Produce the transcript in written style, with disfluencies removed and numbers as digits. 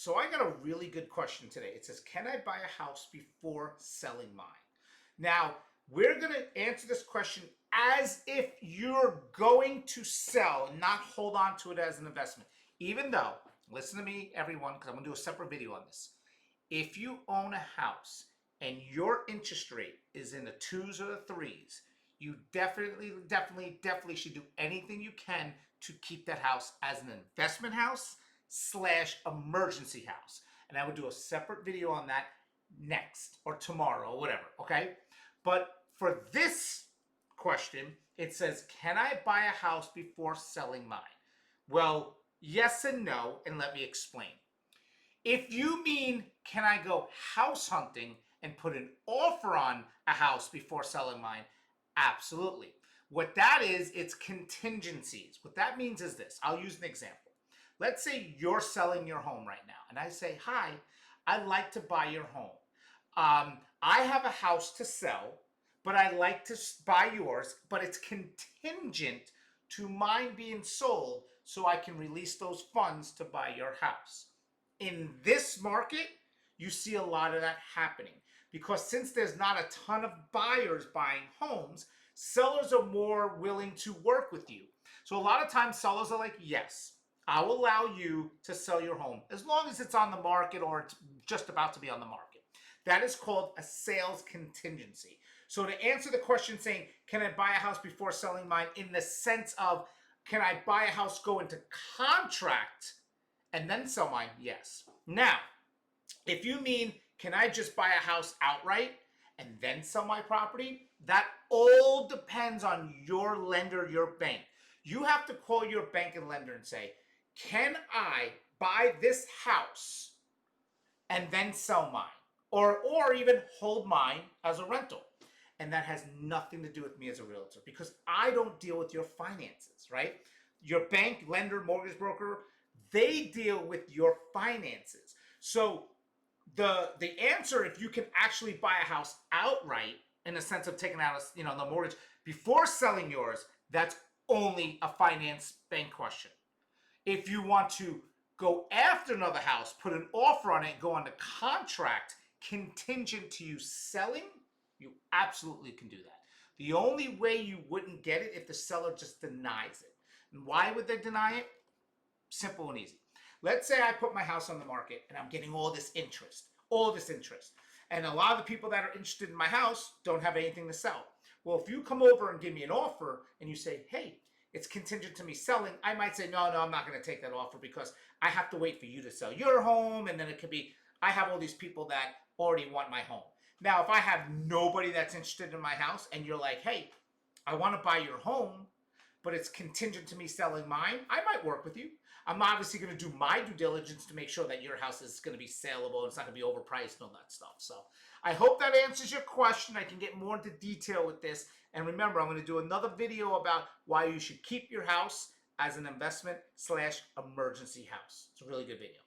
So I got a really good question today. It says, can I buy a house before selling mine? Now, we're going to answer this question as if you're going to sell, not hold on to it as an investment. Even though, listen to me, everyone, because I'm going to do a separate video on this. If you own a house and your interest rate is in the 2s or the 3s, you definitely should do anything you can to keep that house as an investment house / emergency house. And I would do a separate video on that next or tomorrow or whatever, okay? But for this question, it says, can I buy a house before selling mine? Well, yes and no, and let me explain. If you mean, can I go house hunting and put an offer on a house before selling mine? Absolutely. What that is, it's contingencies. What that means is this. I'll use an example. Let's say you're selling your home right now, and I say, hi, I'd like to buy your home. I have a house to sell, but I'd like to buy yours, but it's contingent to mine being sold so I can release those funds to buy your house. In this market, you see a lot of that happening because since there's not a ton of buyers buying homes, sellers are more willing to work with you. So a lot of times sellers are like, yes, I will allow you to sell your home as long as it's on the market or it's just about to be on the market. That is called a sales contingency. So to answer the question saying, can I buy a house before selling mine, in the sense of, can I buy a house, go into contract, and then sell mine? Yes. Now, if you mean, can I just buy a house outright and then sell my property? That all depends on your lender, your bank. You have to call your bank and lender and say, can I buy this house and then sell mine? Or even hold mine as a rental. And that has nothing to do with me as a realtor because I don't deal with your finances, right? Your bank, lender, mortgage broker, they deal with your finances. So the answer, if you can actually buy a house outright in the sense of taking out the mortgage before selling yours, that's only a finance bank question. If you want to go after another house, put an offer on it, go on the contract contingent to you selling, you absolutely can do that. The only way you wouldn't get it if the seller just denies it. And why would they deny it? Simple and easy. Let's say I put my house on the market and I'm getting all this interest. And a lot of the people that are interested in my house don't have anything to sell. Well, if you come over and give me an offer and you say, hey, it's contingent to me selling, I might say, no, I'm not going to take that offer because I have to wait for you to sell your home. And then it could be, I have all these people that already want my home. Now, if I have nobody that's interested in my house and you're like, hey, I want to buy your home, but it's contingent to me selling mine, I might work with you. I'm obviously going to do my due diligence to make sure that your house is going to be saleable. It's not going to be overpriced and all that stuff. So I hope that answers your question. I can get more into detail with this. And remember, I'm going to do another video about why you should keep your house as an investment / emergency house. It's a really good video.